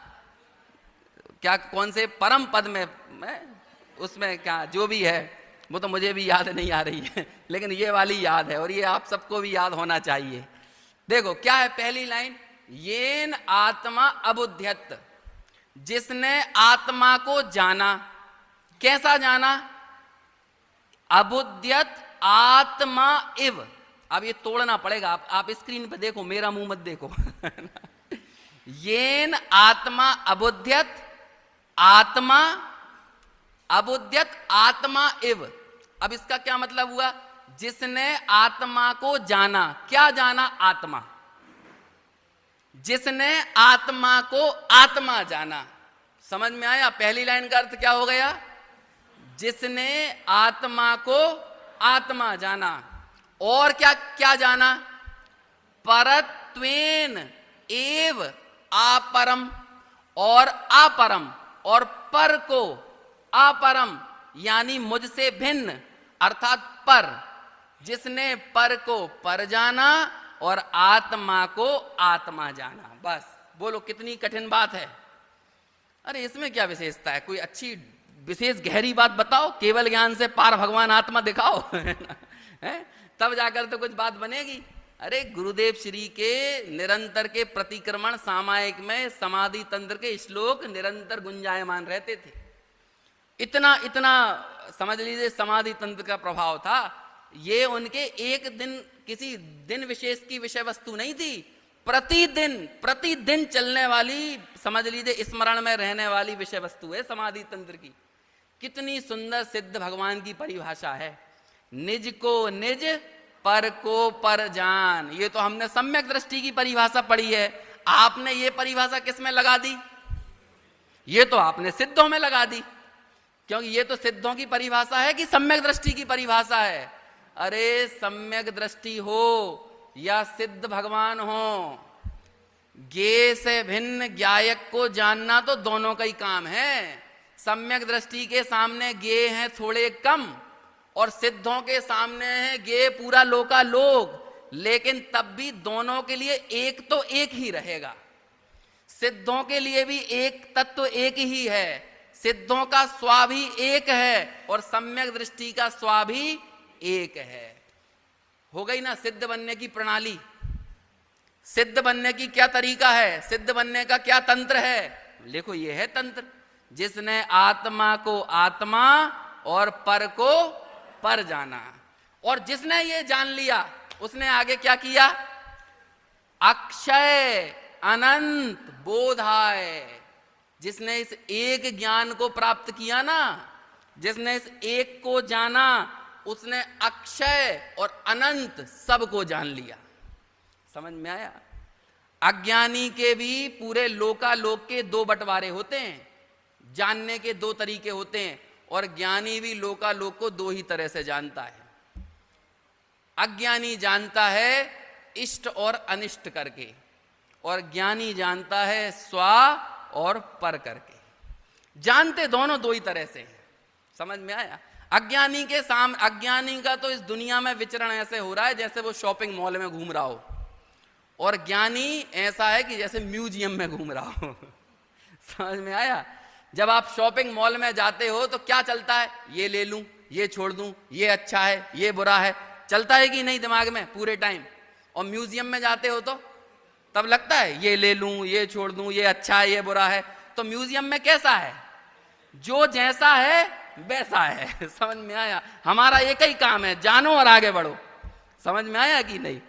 Speaker 2: क्या कौन से परम पद में उसमें क्या जो भी है वो तो मुझे भी याद नहीं आ रही है लेकिन ये वाली याद है, और ये आप सबको भी याद होना चाहिए। देखो क्या है पहली लाइन, येन आत्मा अबुद्ध्यत, जिसने आत्मा को जाना। कैसा जाना? अबुद्ध्यत आत्मा इव, अब ये तोड़ना पड़ेगा, आप स्क्रीन पे देखो, मेरा मुंह मत देखो। येन आत्मा अबुध्यत आत्मा अबुध्यत आत्मा इव। अब इसका क्या मतलब हुआ? जिसने आत्मा को जाना। क्या जाना? आत्मा। जिसने आत्मा को आत्मा जाना। समझ में आया? पहली लाइन का अर्थ क्या हो गया? जिसने आत्मा को आत्मा जाना। और क्या क्या जाना? परत्वेन एव अपरम, और अपरम, और पर को, अपरम यानी मुझसे भिन्न, अर्थात पर। जिसने पर को पर जाना और आत्मा को आत्मा जाना। बस बोलो कितनी कठिन बात है। अरे इसमें क्या विशेषता है? कोई अच्छी विशेष गहरी बात बताओ, केवल ज्ञान से पार भगवान आत्मा दिखाओ। है? तब जाकर तो कुछ बात बनेगी। अरे गुरुदेव श्री के निरंतर के प्रतिक्रमण सामायिक में समाधि तंत्र के श्लोक निरंतर गुंजायमान रहते थे। इतना इतना समझ लीजिए समाधि तंत्र का प्रभाव था। ये उनके एक दिन किसी दिन विशेष की विषय वस्तु नहीं थी, प्रतिदिन चलने वाली, समझ लीजिए स्मरण में रहने वाली विषय वस्तु है समाधि तंत्र की। कितनी सुंदर सिद्ध भगवान की परिभाषा है। निज को निज, पर को पर जान। ये तो हमने सम्यक दृष्टि की परिभाषा पढ़ी है। आपने ये परिभाषा किस में लगा दी? ये तो आपने सिद्धों में लगा दी, क्योंकि ये तो सिद्धों की परिभाषा है कि सम्यक दृष्टि की परिभाषा है। अरे सम्यक दृष्टि हो या सिद्ध भगवान हो, ज्ञेय से भिन्न ज्ञायक को जानना तो दोनों का ही काम है। सम्यक दृष्टि के सामने ज्ञेय है थोड़े कम, और सिद्धों के सामने है ज्ञेय पूरा लोकालोक, लेकिन तब भी दोनों के लिए एक तो एक ही रहेगा। सिद्धों के लिए भी एक तत्व एक ही है, सिद्धों का स्वा भी एक है और सम्यक दृष्टि का स्वा भी एक है। हो गई ना सिद्ध बनने की प्रणाली। सिद्ध बनने की क्या तरीका है? सिद्ध बनने का क्या तंत्र है? देखो ये है तंत्र। जिसने आत्मा को आत्मा और पर को पर जाना, और जिसने ये जान लिया उसने आगे क्या किया? अक्षय अनंत बोधाय। जिसने इस एक ज्ञान को प्राप्त किया ना, जिसने इस एक को जाना, उसने अक्षय और अनंत सबको जान लिया। समझ में आया? अज्ञानी के भी पूरे लोकालोक के दो बंटवारे होते हैं, जानने के दो तरीके होते हैं, और ज्ञानी भी लोकालोक को दो ही तरह से जानता है। अज्ञानी जानता है इष्ट और अनिष्ट करके, और ज्ञानी जानता है स्वा और पर करके। जानते दोनों दो ही तरह से हैं। समझ में आया? अज्ञानी के सामने, अज्ञानी का तो इस दुनिया में विचरण ऐसे हो रहा है जैसे वो शॉपिंग मॉल में घूम रहा हो, और ज्ञानी ऐसा है कि जैसे म्यूजियम में घूम रहा हो। समझ में आया? जब आप शॉपिंग मॉल में जाते हो तो क्या चलता है? ये ले लूं, ये छोड़ दूं, ये अच्छा है, ये बुरा है, चलता है कि नहीं दिमाग में पूरे टाइम? और म्यूजियम में जाते हो तो तब लगता है ये ले लूं, ये छोड़ दूं, ये अच्छा है, ये बुरा है। तो म्यूजियम में कैसा है? जो जैसा है वैसा है। समझ में आया? हमारा एक ही काम है, जानो और आगे बढ़ो। समझ में आया कि नहीं?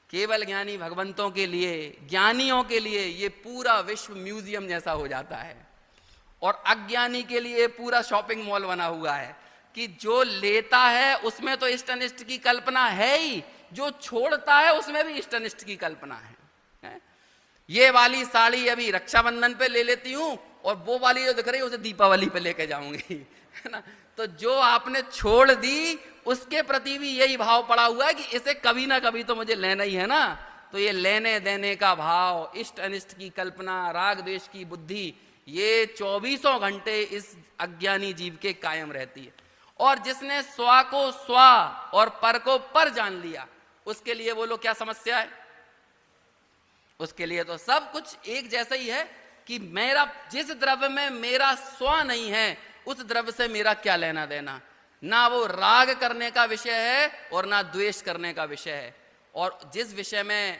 Speaker 2: केवल ज्ञानी भगवंतों के लिए, ज्ञानियों के लिए ये पूरा विश्व म्यूजियम जैसा हो जाता है, और अज्ञानी के लिए पूरा शॉपिंग मॉल बना हुआ है कि जो लेता है उसमें तो इष्ट अनिष्ट की कल्पना है ही, जो छोड़ता है उसमें भी इष्ट अनिष्ट की कल्पना है। ये वाली साड़ी अभी रक्षाबंधन पे ले लेती हूं, और वो वाली जो दिख रही है उसे दीपावली पे लेके जाऊंगी, है ना? तो जो आपने छोड़ दी उसके प्रति भी यही भाव पड़ा हुआ है कि इसे कभी ना कभी तो मुझे लेना ही है ना। तो ये लेने देने का भाव, इष्ट अनिष्ट की कल्पना, राग द्वेष की बुद्धि, ये 24 घंटे इस अज्ञानी जीव के कायम रहती है। और जिसने स्वा को स्वा और पर को पर जान लिया, उसके लिए बोलो क्या समस्या है? उसके लिए तो सब कुछ एक जैसा ही है कि मेरा, जिस द्रव्य में मेरा स्वा नहीं है उस द्रव्य से मेरा क्या लेना देना। ना वो राग करने का विषय है और ना द्वेष करने का विषय है। और जिस विषय में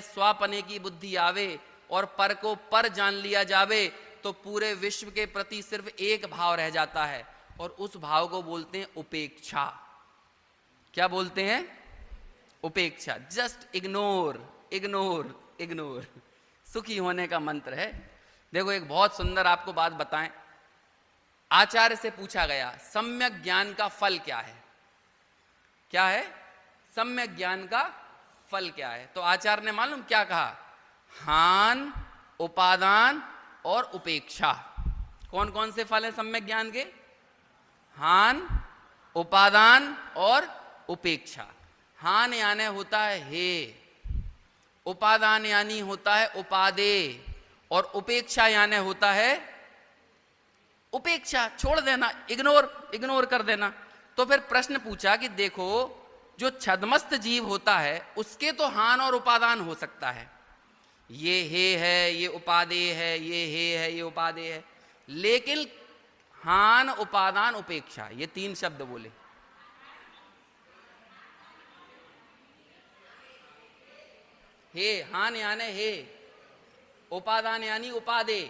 Speaker 2: स्वापने की बुद्धि आवे और पर को पर जान लिया जावे, तो पूरे विश्व के प्रति सिर्फ एक भाव रह जाता है, और उस भाव को बोलते हैं उपेक्षा। क्या बोलते हैं? उपेक्षा। Just ignore, ignore, ignore. सुखी होने का मंत्र है। देखो एक बहुत सुंदर आपको बात बताएं। आचार्य से पूछा गया सम्यक ज्ञान का फल क्या है? क्या है सम्यक ज्ञान का फल? क्या है? तो आचार्य ने मालूम क्या कहा? हान, उपादान और उपेक्षा। कौन कौन से फल हैं सम्यक ज्ञान के? हान, उपादान और उपेक्षा। हान यानी होता है हे, उपादान यानी होता है उपादेय, और उपेक्षा यानी होता है उपेक्षा, छोड़ देना, इग्नोर कर देना। तो फिर प्रश्न पूछा कि देखो जो छद्मस्त जीव होता है उसके तो हान और उपादान हो सकता है, ये हे है, ये उपादेय है, ये हे है, ये उपादेय है, लेकिन हान, उपादान, उपेक्षा, ये तीन शब्द बोले। हे, हान यानी हे, उपादान यानी उपादेय।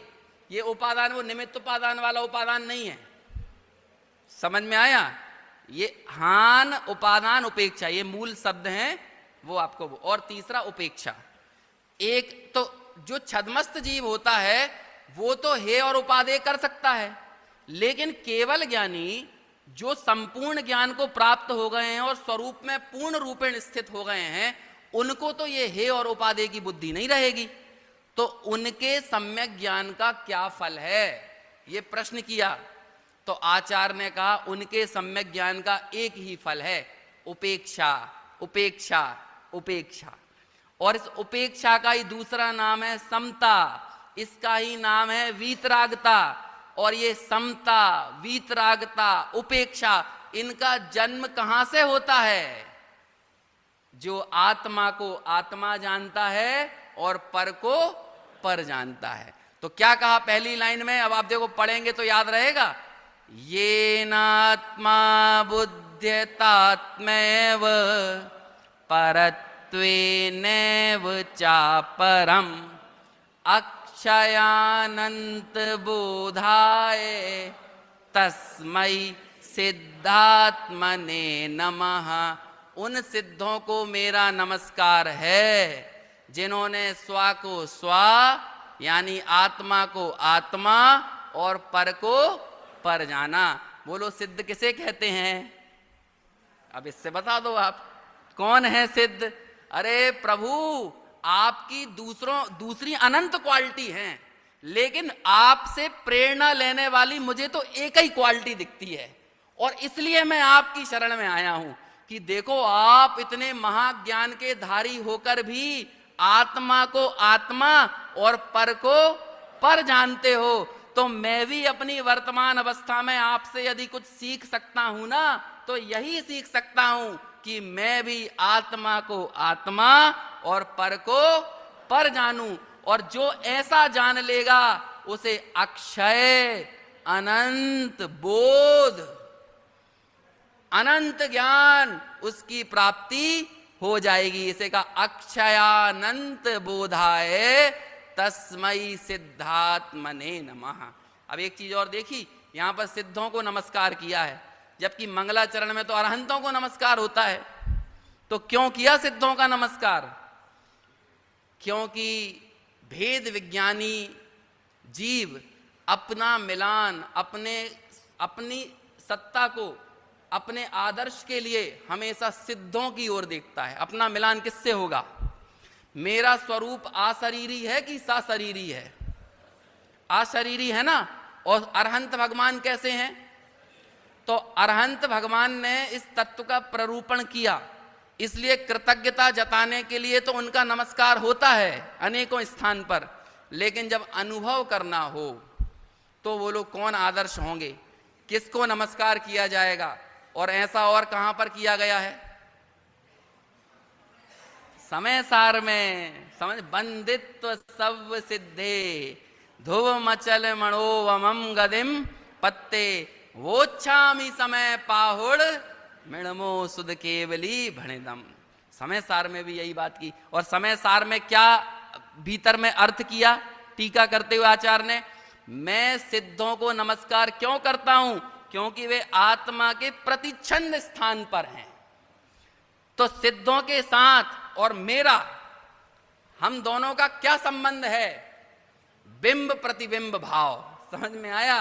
Speaker 2: ये उपादान वो निमित्त उपादान वाला उपादान नहीं है। समझ में आया? ये हान, उपादान, उपेक्षा, ये मूल शब्द हैं वो आपको। और तीसरा उपेक्षा। एक तो जो छद्मस्त जीव होता है वो तो हे और उपादेय कर सकता है, लेकिन केवल ज्ञानी जो संपूर्ण ज्ञान को प्राप्त हो गए हैं और स्वरूप में पूर्ण रूपेण स्थित हो गए हैं, उनको तो ये हे और उपादेय की बुद्धि नहीं रहेगी। तो उनके सम्यक ज्ञान का क्या फल है, ये प्रश्न किया। तो आचार्य ने कहा उनके सम्यक ज्ञान का एक ही फल है, उपेक्षा, उपेक्षा, उपेक्षा। और इस उपेक्षा का ही दूसरा नाम है समता, इसका ही नाम है वीतरागता। और ये समता, वीतरागता, उपेक्षा, इनका जन्म कहां से होता है? जो आत्मा को आत्मा जानता है और पर को पर जानता है। तो क्या कहा पहली लाइन में? अब आप देखो, पढ़ेंगे तो याद रहेगा। ये नात्मा बुद्ध्यतात्मैव परत्वेनैव चापरम अक्षयानंत बोधाय तस्मै सिद्धात्मने नमः। उन सिद्धों को मेरा नमस्कार है जिन्होंने स्वा को स्वा यानी आत्मा को आत्मा और पर को पर जाना। बोलो सिद्ध किसे कहते हैं? अब इससे बता दो आप, कौन है सिद्ध? अरे प्रभु, आपकी दूसरी अनंत क्वालिटी है, लेकिन आपसे प्रेरणा लेने वाली मुझे तो एक ही क्वालिटी दिखती है, और इसलिए मैं आपकी शरण में आया हूं कि देखो आप इतने महाज्ञान के धारी होकर भी आत्मा को आत्मा और पर को पर जानते हो। तो मैं भी अपनी वर्तमान अवस्था में आपसे यदि कुछ सीख सकता हूं ना, तो यही सीख सकता हूं कि मैं भी आत्मा को आत्मा और पर को पर जानूं। और जो ऐसा जान लेगा उसे अक्षय, अनंत बोध, अनंत ज्ञान उसकी प्राप्ति हो जाएगी। इसे का अक्षयानंत बोधाय तस्मै सिद्धात्मने नमः। अब एक चीज और देखी, यहां पर सिद्धों को नमस्कार किया है, जबकि मंगलाचरण में तो अरहंतों को नमस्कार होता है। तो क्यों किया सिद्धों का नमस्कार? क्योंकि भेद विज्ञानी जीव अपना मिलान, अपनी सत्ता को, अपने आदर्श के लिए हमेशा सिद्धों की ओर देखता है। अपना मिलान किससे होगा? मेरा स्वरूप आशरीरी है कि सशरीरी है? आशरीरी है ना। और अरहंत भगवान कैसे हैं? तो अरहंत भगवान ने इस तत्व का प्ररूपण किया, इसलिए कृतज्ञता जताने के लिए तो उनका नमस्कार होता है अनेकों स्थान पर। लेकिन जब अनुभव करना हो तो वो लोग कौन आदर्श होंगे, किसको नमस्कार किया जाएगा? और ऐसा और कहां पर किया गया है? समय सार में, समझ, बंदित्व सब सिद्धे ध्रुव मचल मणोवमम गदिम पत्ते वोच्छामि समय पाहुड़ मिणमो सुध केवली भणिदम। समय सार में भी यही बात की। और समय सार में क्या भीतर में अर्थ किया टीका करते हुए आचार्य ने? मैं सिद्धों को नमस्कार क्यों करता हूं? क्योंकि वे आत्मा के प्रतिच्छंद स्थान पर हैं। तो सिद्धों के साथ और मेरा, हम दोनों का क्या संबंध है? बिंब प्रतिबिंब भाव। समझ में आया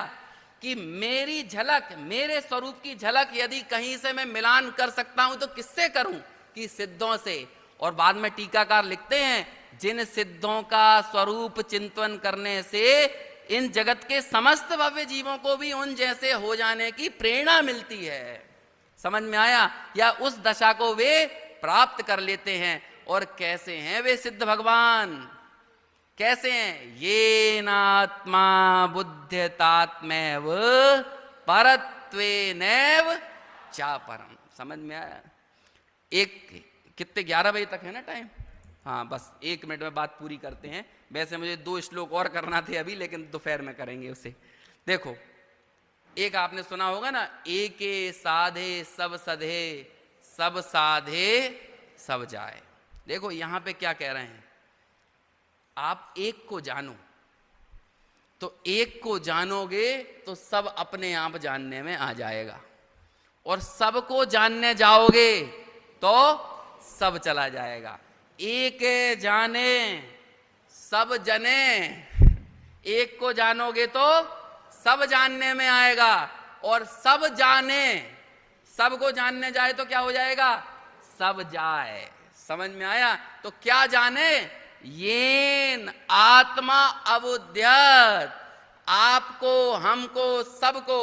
Speaker 2: कि मेरी झलक, मेरे स्वरूप की झलक यदि कहीं से मैं मिलान कर सकता हूं तो किससे करूं? कि सिद्धों से। और बाद में टीकाकार लिखते हैं, जिन सिद्धों का स्वरूप चिंतन करने से इन जगत के समस्त भव्य जीवों को भी उन जैसे हो जाने की प्रेरणा मिलती है। समझ में आया? या उस दशा को वे प्राप्त कर लेते हैं। और कैसे हैं वे सिद्ध भगवान? कैसे हैं? ये नात्मा बुद्ध्यतात्मैव परत्वेनैव चापरम। समझ में आया? एक कितने 11 बजे तक है ना टाइम? हाँ, बस 1 मिनट में बात पूरी करते हैं। वैसे मुझे 2 श्लोक और करना थे अभी, लेकिन दोपहर में करेंगे उसे। देखो, एक आपने सुना होगा ना, एके साधे सब सधे, सब साधे सब जाए। देखो यहां पे क्या कह रहे हैं, आप एक को जानो, तो एक को जानोगे तो सब अपने आप जानने में आ जाएगा, और सबको जानने जाओगे तो सब चला जाएगा। एक जाने सब जने, एक को जानोगे तो सब जानने में आएगा, और सब जाने, सबको जानने जाए तो क्या हो जाएगा? सब जाए। समझ में आया? तो क्या जाने? येन आत्मा अबुध्यत, आपको, हमको, सबको,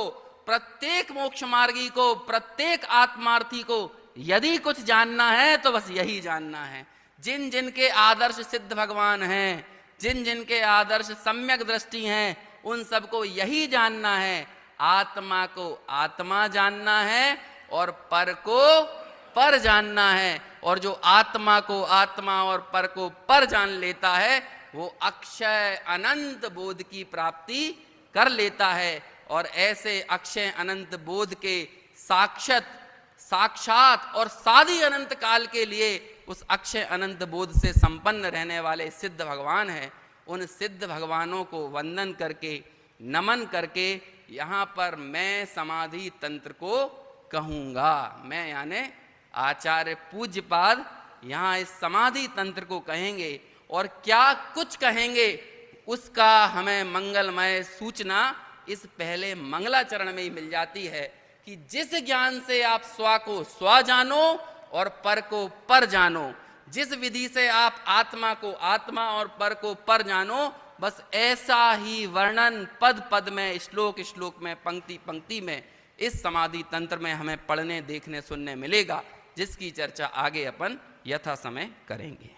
Speaker 2: प्रत्येक मोक्ष मार्गी को, प्रत्येक आत्मार्थी को यदि कुछ जानना है तो बस यही जानना है। जिन जिन के आदर्श सिद्ध भगवान हैं, जिन जिन के आदर्श सम्यक दृष्टि हैं, उन सबको यही जानना है। आत्मा को आत्मा जानना है और पर को पर जानना है। और जो आत्मा को आत्मा और पर को पर जान लेता है, वो अक्षय अनंत बोध की प्राप्ति कर लेता है। और ऐसे अक्षय अनंत बोध के साक्षात और साधी अनंत काल के लिए उस अक्षय अनंत बोध से संपन्न रहने वाले सिद्ध भगवान हैं। उन सिद्ध भगवानों को वंदन करके, नमन करके, यहाँ पर मैं समाधि तंत्र को कहूँगा। मैं यानी आचार्य पूज्यपाद यहाँ इस समाधि तंत्र को कहेंगे। और क्या कुछ कहेंगे उसका हमें मंगलमय सूचना इस पहले मंगलाचरण में ही मिल जाती है कि जिस ज्ञान से आप स्व को स्व जानो और पर को पर जानो, जिस विधि से आप आत्मा को आत्मा और पर को पर जानो, बस ऐसा ही वर्णन पद पद में, श्लोक श्लोक में, पंक्ति पंक्ति में इस समाधि तंत्र में हमें पढ़ने, देखने, सुनने मिलेगा, जिसकी चर्चा आगे अपन यथा समय करेंगे।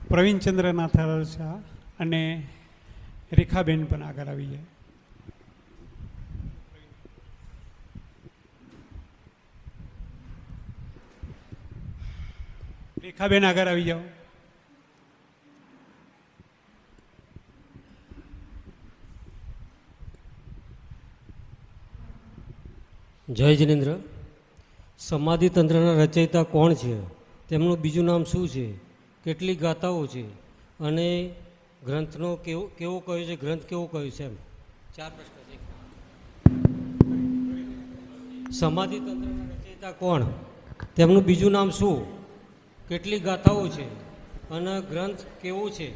Speaker 3: પ્રવીણચંદ્ર નાથાલાલ શાહ અને રેખાબેન પણ આગળ આવી જાય. રેખાબેન આગળ આવી જાઓ.
Speaker 4: જય જિનેન્દ્ર. સમાધિ તંત્રના રચયિતા કોણ છે, તેમનું બીજું નામ શું છે, કેટલી ગાથાઓ છે, અને ગ્રંથનો કેવો કહ્યું છે, ગ્રંથ કેવો કહ્યું છે, એમ 4 પ્રશ્ન છે. સમાધિ તંત્રના રચયિતા કોણ, તેમનું બીજું નામ શું, કેટલી ગાથાઓ છે, અને ગ્રંથ કેવો છે.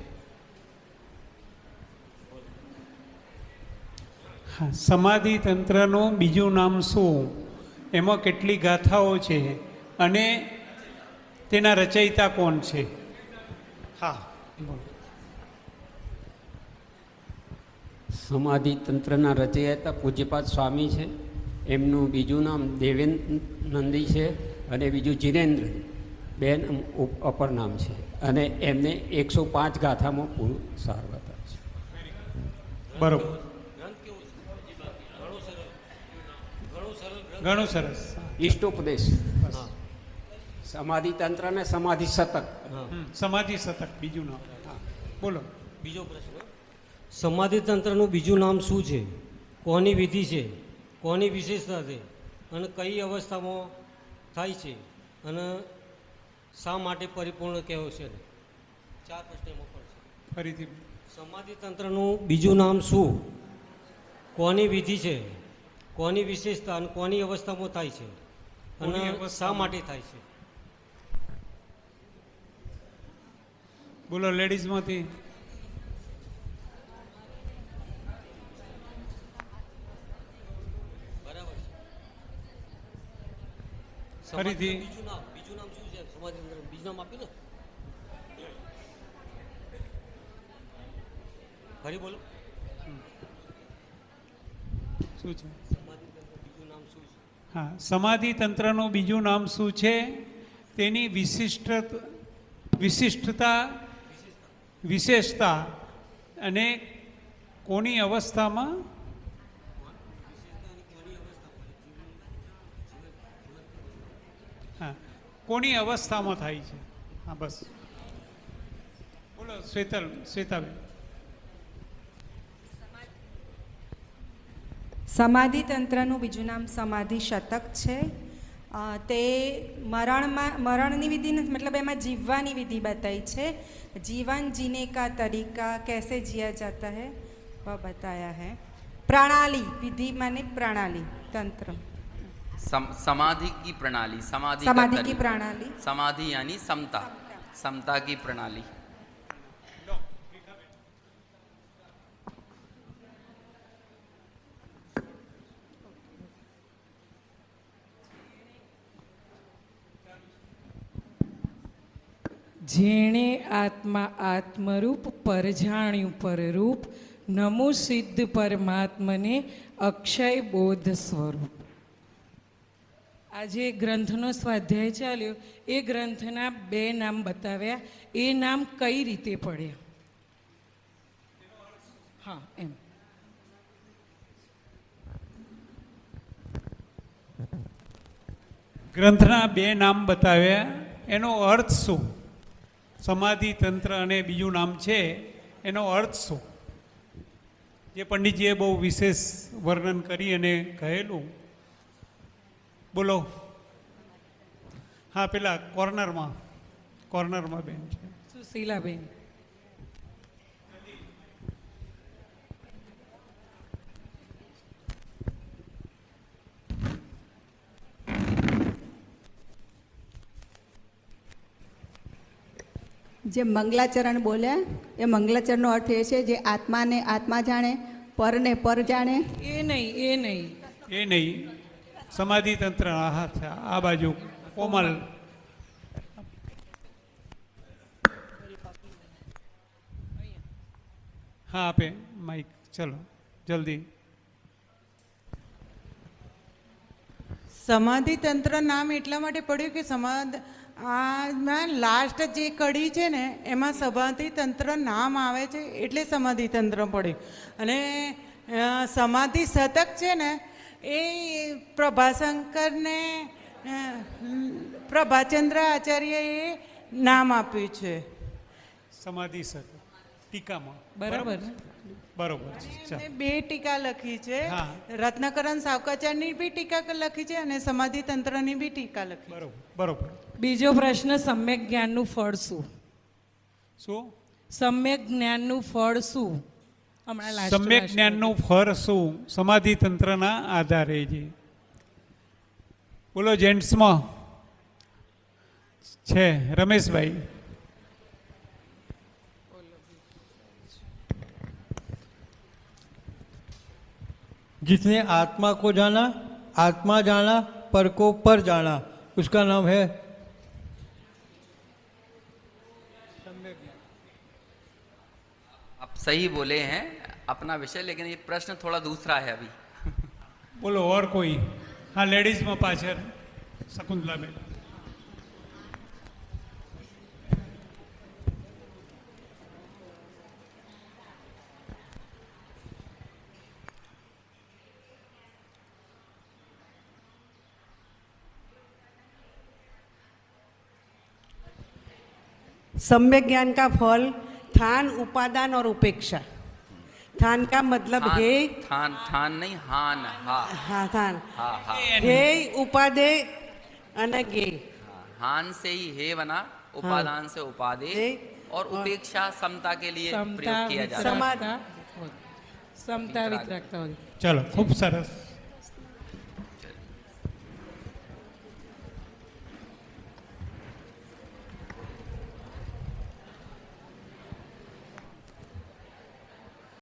Speaker 3: હા, સમાધિ તંત્રનું બીજું નામ શું, એમાં કેટલી ગાથાઓ છે, અને તેના રચયિતા કોણ છે. હા, બોલો.
Speaker 5: સમાધિ તંત્રના રચયિતા પૂજ્યપાદ સ્વામી છે. એમનું બીજું નામ દેવેન્દ્રનંદી છે અને બીજું જીનેન્દ્ર બેન અપર નામ છે, અને એમને 105 ગાથામાં પૂરું સાર બતાવે છે.
Speaker 3: બરોબર, ઘણું સરસ.
Speaker 5: ઈષ્ટોપદેશ, સમાધિ તંત્ર અને સમાધિ શતક.
Speaker 3: સમાધિ શતક બીજું નામ. હા, બોલો.
Speaker 4: બીજો પ્રશ્ન, સમાધિ તંત્રનું બીજું નામ શું છે, કોની વિધિ છે, કોની વિશેષતા છે, અને કઈ અવસ્થામાં થાય છે, અને શા માટે પરિપૂર્ણ કહેવો છે. 4 પ્રશ્ન એમાં પણ છે.
Speaker 3: ફરીથી.
Speaker 4: સમાધિ તંત્રનું બીજું નામ શું? કોની વિધિ છે? કોની વિશેષતા અને કોની અવસ્થામાં થાય છે અને
Speaker 3: કોની
Speaker 4: શા
Speaker 3: અવસ્થામાં?
Speaker 4: માટે થાય છે?
Speaker 3: બોલો લેડીઝમાંથી.
Speaker 4: બરાબર છે.
Speaker 3: ફરીથી.
Speaker 4: બીજું નામ શું છે સમાધિ તંત્ર? બીજું નામ આપ્યું ને? ફરી બોલો.
Speaker 3: શું છે?
Speaker 4: સમાધિ તંત્ર બીજું નામ શું છે?
Speaker 3: હા, સમાધિ તંત્રનું બીજું નામ શું છે? તેની વિશેષતા અને કોની અવસ્થામાં? હા, કોની અવસ્થામાં થાય છે? હા, બસ. બોલો શ્વેતાબેન.
Speaker 6: સમાધિ તંત્રનું બીજું નામ સમાધિ શતક છે. તે મરણની વિધિ નથી, મતલબ એમાં જીવવાની વિધિ बताई છે. जीवन जीने का तरीका कैसे जिया जाता है वह बताया है. प्रणाली, विधि माने प्रणाली, तंत्र.
Speaker 2: समाधि की प्रणाली, समाधि
Speaker 6: की प्रणाली.
Speaker 2: समाधि यानी समता, समता की प्रणाली.
Speaker 7: જેણે આત્મા આત્મરૂપ પરજાણ્યું પરરૂપ નમો સિદ્ધ પરમાત્મને અક્ષય બોધ સ્વરૂપ. આજે ગ્રંથનો સ્વાધ્યાય ચાલ્યો, એ ગ્રંથના 2 નામ બતાવ્યા. એ નામ કઈ રીતે પડ્યા? હા, એમ.
Speaker 3: ગ્રંથના 2 નામ બતાવ્યા, એનો અર્થ શું? સમાધિ તંત્ર અને બીજું નામ છે, એનો અર્થ શું? જે પંડિતજીએ બહુ વિશેષ વર્ણન કરી અને કહેલું. બોલો. હા, પેલા કોર્નરમાં બેન છે.
Speaker 7: સુશીલાબેન.
Speaker 8: જે મંગલાચરણ બોલ્યા એ મંગલાચરણનો અર્થ એ છે જે આત્માને આત્મા જાણે, પરને પર જાણે.
Speaker 7: એ નહીં.
Speaker 3: સમાધિ તંત્ર. હાથ આ બાજુ. કોમલ. હા, આપે માઇક. ચલો જલ્દી.
Speaker 9: સમાધિ તંત્ર નામ એટલા માટે પડ્યું કે આમાં લાસ્ટ જે કડી છે ને એમાં સમાધિ તંત્ર નામ આવે છે એટલે સમાધિ તંત્ર પડ્યું. અને સમાધિ શતક છે ને એ પ્રભાશંકરને પ્રભાચંદ્ર આચાર્યએ નામ આપ્યું છે.
Speaker 3: સમાધિ શતક ટીકામાં.
Speaker 7: બરાબર.
Speaker 3: બરોબર છે.
Speaker 9: એમને 2 ટીકા લખી છે.
Speaker 3: હા.
Speaker 9: રત્નકરણ સાવકાચાર્યની બી ટીકા લખી છે અને સમાધિ તંત્રની બી ટીકા લખી.
Speaker 3: બરોબર.
Speaker 7: બીજો પ્રશ્ન, સમ્યક જ્ઞાનનું ફળ શું?
Speaker 3: શું?
Speaker 7: સમ્યક જ્ઞાનનું ફળ શું?
Speaker 3: સમ્યક જ્ઞાનનું ફળ શું? સમાધિ તંત્રના આધારે છે. બોલો જેન્ટ્સમાં છે રમેશભાઈ.
Speaker 10: जिसने आत्मा को जाना, आत्मा जाना, पर को पर जाना, उसका नाम है
Speaker 2: आप सही बोले हैं अपना विषय, लेकिन ये प्रश्न थोड़ा दूसरा है अभी.
Speaker 3: बोलो और कोई. हाँ, लेडीઝમાં પાછળ શકુંતલાબેન.
Speaker 11: सम्यक ज्ञान का फल थान, उपादान और उपेक्षा. थान का मतलब है
Speaker 2: थान नहीं, हान.
Speaker 11: हाँ, थान.
Speaker 2: हे,
Speaker 11: उपादेय અને ગે.
Speaker 2: हान से ही हे बना, उपादान से उपादेय और उपेक्षा समता के लिए
Speaker 7: समता
Speaker 2: प्रयोग किया जाता है।
Speaker 7: वितरागता समता वितरागता होगी।
Speaker 3: ચલો ખૂબ સરસ.